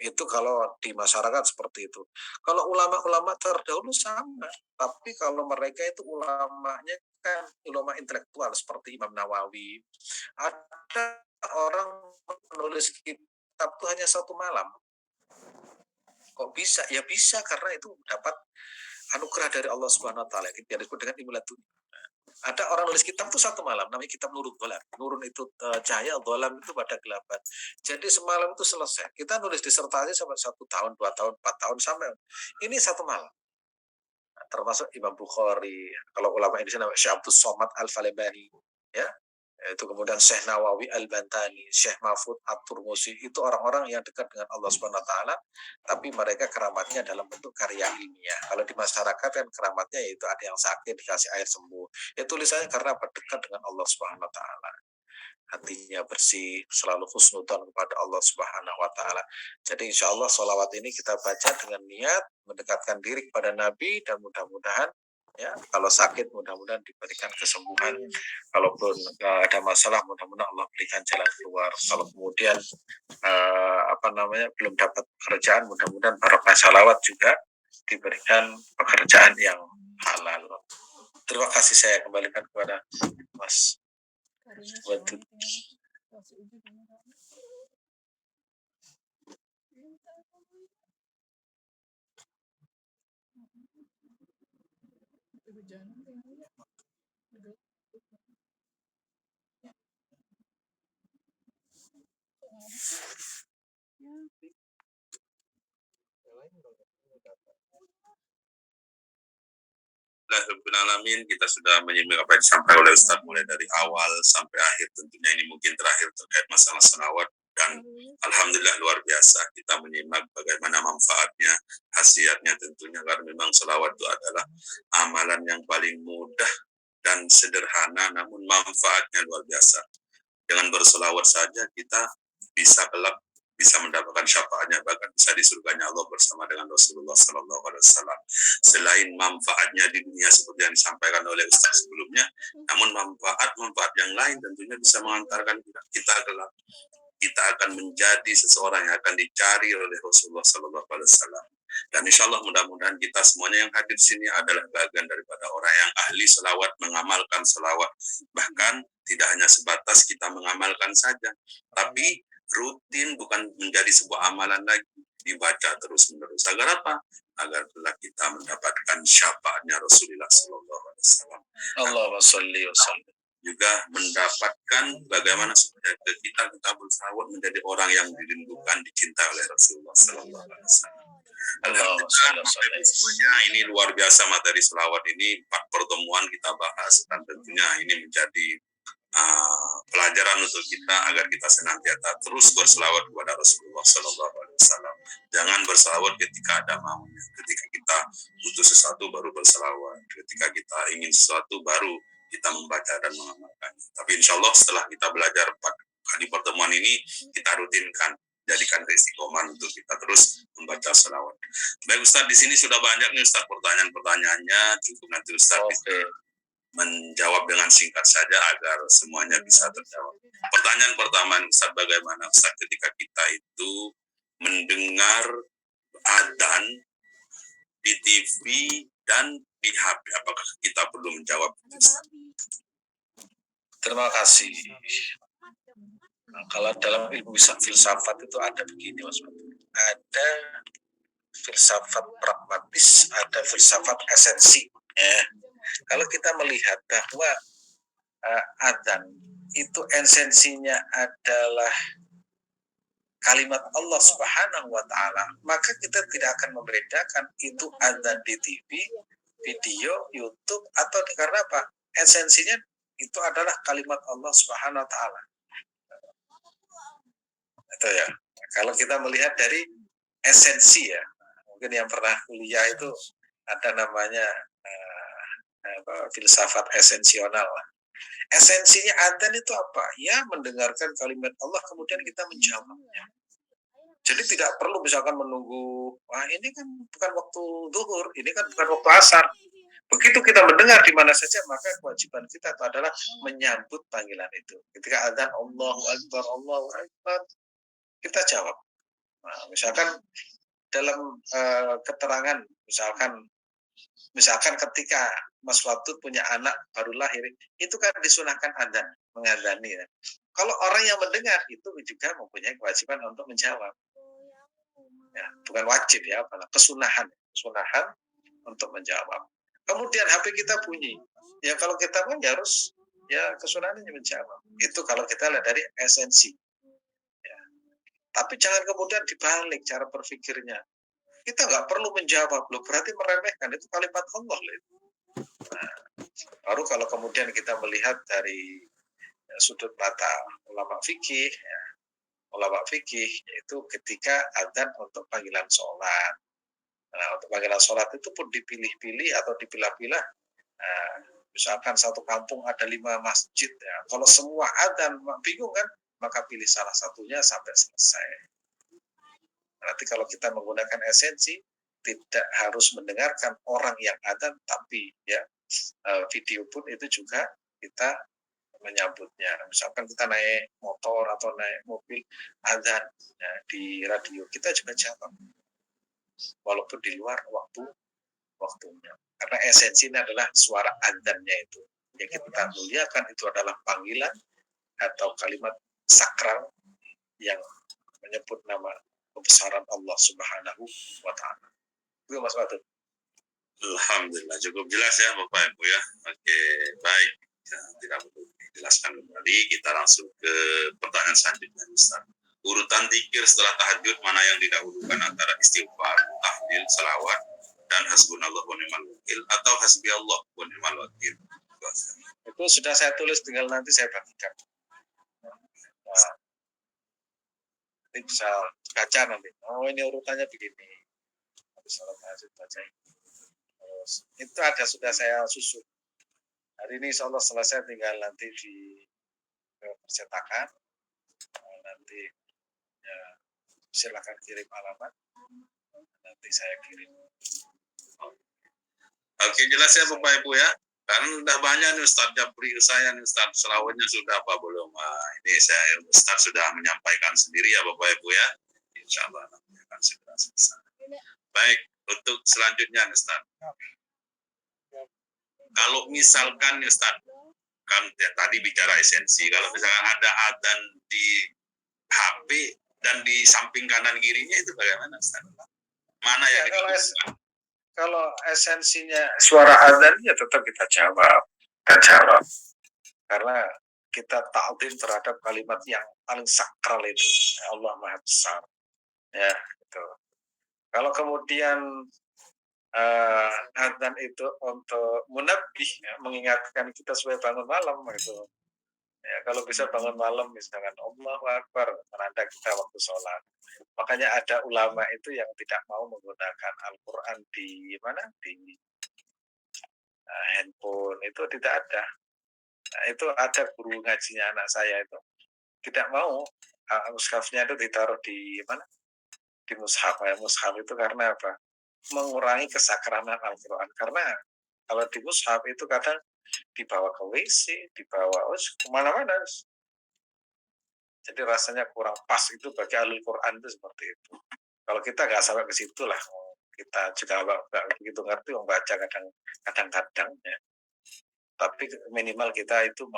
Speaker 1: Itu kalau di masyarakat seperti itu. Kalau ulama-ulama terdahulu sama, tapi kalau mereka itu ulamanya kan ulama intelektual seperti Imam Nawawi. Ada orang menulis kitab itu hanya satu malam. Kok bisa? Ya bisa karena itu dapat anugerah dari Allah Subhanahu wa taala yang disebut dengan ilmu laduni. Ada orang nulis kitab itu satu malam, namanya kitab Nurul Dolam. Nurun itu cahaya, dolam itu pada kegelapan. Jadi semalam itu selesai. Kita nulis disertasi sampai 1 tahun, 2 tahun, 4 tahun sampai ini satu malam. Termasuk Imam Bukhari, kalau ulama Indonesia namanya Syekh Abdul Somad Al-Falebani, ya, itu kemudian Syekh Nawawi Al-Bantani, Syekh Mahfud At-Turmusi, itu orang-orang yang dekat dengan Allah Subhanahu wa taala, tapi mereka keramatnya dalam bentuk karya ilmiah. Kalau di masyarakat kan keramatnya yaitu ada yang sakit dikasih air sembuh. Ya tulisannya karena berdekat dengan Allah Subhanahu wa taala. Hatinya bersih, selalu husnudzon kepada Allah Subhanahu wa taala. Jadi insya Allah sholawat ini kita baca dengan niat mendekatkan diri kepada Nabi dan mudah-mudahan ya kalau sakit mudah-mudahan diberikan kesembuhan, kalaupun ada masalah mudah-mudahan Allah berikan jalan keluar, kalau kemudian belum dapat pekerjaan mudah-mudahan barokah salawat juga diberikan pekerjaan yang halal. Terima kasih, saya kembalikan kepada Mas Wadud.
Speaker 2: Alamin, kita sudah menyimak apa yang disampaikan oleh Ustaz mulai dari awal sampai akhir, tentunya ini mungkin terakhir terkait masalah salawat, dan alhamdulillah luar biasa kita menyimak bagaimana manfaatnya, khasiatnya tentunya, karena memang salawat itu adalah amalan yang paling mudah dan sederhana namun manfaatnya luar biasa. Dengan berselawat saja kita bisa kelak bisa mendapatkan syafaatnya, bahkan bisa di surganya Allah bersama dengan Rasulullah Sallallahu Alaihi Wasallam. Selain manfaatnya di dunia seperti yang disampaikan oleh Ustaz sebelumnya, namun manfaat yang lain tentunya bisa mengantarkan kita kelak. Kita akan menjadi seseorang yang akan dicari oleh Rasulullah Sallallahu Alaihi Wasallam. Dan insya Allah mudah-mudahan kita semuanya yang hadir di sini adalah bagian daripada orang yang ahli selawat, mengamalkan selawat. Bahkan tidak hanya sebatas kita mengamalkan saja, tapi rutin, bukan menjadi sebuah amalan lagi, dibaca terus-menerus. Agar apa? Agar kita mendapatkan syafaatnya Rasulullah Sallallahu Alaihi Wasallam.
Speaker 1: Allahumma sholli wa sallim.
Speaker 2: Juga mendapatkan bagaimana supaya kita berselawat menjadi orang yang dirindukan, dicintai oleh Rasulullah Sallallahu Alaihi Wasallam. Semuanya ini luar biasa materi selawat ini, 4 pertemuan kita bahas, dan tentunya ini menjadi pelajaran untuk kita agar kita senantiasa terus berselawat kepada Rasulullah Sallallahu Alaihi Wasallam. Jangan berselawat ketika ada maunya, ketika kita butuh sesuatu baru berselawat, ketika kita ingin sesuatu baru kita membaca dan mengamalkan. Tapi insya Allah setelah kita belajar 4 kali pertemuan ini, kita rutinkan, jadikan istiqomah untuk kita terus membaca selawat. Baik Ustaz, di sini sudah banyak nih Ustaz pertanyaan-pertanyaannya, cukup nanti Ustaz bisa menjawab dengan singkat saja agar semuanya bisa terjawab. Pertanyaan pertama Ustaz, bagaimana Ustaz ketika kita itu mendengar adzan di TV dan di HP, apakah kita perlu menjawab itu Ustaz?
Speaker 1: Terima kasih. Nah, kalau dalam ilmu filsafat itu ada begini Mas, ada filsafat pragmatis, ada filsafat esensi. Ya. Kalau kita melihat bahwa adzan itu esensinya adalah kalimat Allah Subhanahu wa taala, maka kita tidak akan membedakan itu adzan di TV, video, YouTube, atau karena apa? Esensinya itu adalah kalimat Allah Subhanahu wa taala. Itu ya. Kalau kita melihat dari esensi ya, mungkin yang pernah kuliah itu ada namanya filsafat esensional. Esensinya adzan itu apa? Ya mendengarkan kalimat Allah kemudian kita menjawabnya. Jadi tidak perlu misalkan menunggu, wah ini kan bukan waktu zuhur, ini kan bukan waktu asar. Begitu kita mendengar di mana saja, maka kewajiban kita itu adalah menyambut panggilan itu. Ketika adzan Allahu Akbar, kita jawab. Nah, misalkan dalam keterangan, misalkan ketika Mas Watut punya anak baru lahir, itu kan disunahkan adzan, mengadzani ya. Kalau orang yang mendengar itu juga mempunyai kewajiban untuk menjawab. Ya, bukan wajib ya, kesunahan untuk menjawab. Kemudian HP kita bunyi, ya kalau kita pun harus ya kesunahannya menjawab. Itu kalau kita lihat dari esensi. Ya. Tapi jangan kemudian dibalik cara berpikirnya. Kita nggak perlu menjawab loh, berarti meremehkan, itu kalimat Allah loh. Nah, baru kalau kemudian kita melihat dari sudut mata ulama fikih, ya, ulama fikih itu ketika adzan untuk panggilan sholat. Nah, untuk panggilan sholat itu pun dipilih-pilih atau dipilah-pilah. Nah, misalkan satu kampung ada 5 masjid, ya. Kalau semua adzan bingung kan, maka pilih salah satunya sampai selesai. Nanti kalau kita menggunakan esensi, tidak harus mendengarkan orang yang adzan, tapi ya video pun itu juga kita menyambutnya. Misalkan kita naik motor atau naik mobil, adzan ya, di radio, kita juga jawab. Walaupun di luar waktunya. Karena esensinya adalah suara adzannya itu. Yang kita muliakan itu adalah panggilan atau kalimat sakral yang menyebut nama kebesaran Allah Subhanahu wa Ta'ala. Itu Mas Watut.
Speaker 2: Alhamdulillah, cukup jelas ya Bapak Ibu ya. Oke, baik. Ya, tidak perlu dijelaskan kembali. Kita langsung ke pertanyaan selanjutnya, Ustaz. Urutan zikir setelah tahajud mana yang didahulukan antara istighfar, tahlil, salawat, dan hasbunallah wa ni'mal wakil atau hasbi Allah wa ni'mal wakil?
Speaker 1: Itu sudah saya tulis, tinggal nanti saya bagikan. Nah, nanti bisa baca nanti. Oh ini urutannya begini. Habis salat tahajud baca ini. Terus itu ada sudah saya susun. Hari ini insya Allah selesai, tinggal nanti di percetakan. Nanti ya, silakan kirim alamat. Nanti saya kirim.
Speaker 2: Oke, jelas ya Bapak Ibu ya. Karena sudah banyak nih Ustaz Japri saya nih Ustaz selawatnya sudah apa belum? Ini saya Ustaz sudah menyampaikan sendiri ya Bapak Ibu ya. Insya Allah nanti akan segera selesai. Baik, untuk selanjutnya Ustaz. Kalau misalkan Ustaz, kan ya, tadi bicara esensi. Kalau misalkan ada adzan di HP dan di samping kanan kirinya itu bagaimana Ustaz? Mana yang
Speaker 1: kalau esensinya suara adzan ya tetap kita jawab. Karena kita ta'zim terhadap kalimat yang paling sakral itu. Allah Maha Besar. Ya, itu. Kalau kemudian adzan itu untuk munabbih, ya, mengingatkan kita supaya bangun malam gitu. Ya, kalau bisa bangun malam misalkan Allahu Akbar, menanda kita waktu sholat. Makanya ada ulama itu yang tidak mau menggunakan Al-Quran di mana, di handphone, itu tidak ada. Nah, itu ada guru ngajinya anak saya itu tidak mau mushafnya itu ditaruh di mana, di mushaf. Ya, mushaf itu karena apa? Mengurangi kesakralan Al-Quran. Karena kalau di mushaf itu kadang dibawa ke WC, dibawa kemana-mana. Jadi rasanya kurang pas itu bagi ahli Quran itu seperti itu. Kalau kita nggak sampai ke situ lah, kita juga nggak begitu ngerti membaca kadang-kadang ya. Tapi minimal kita itu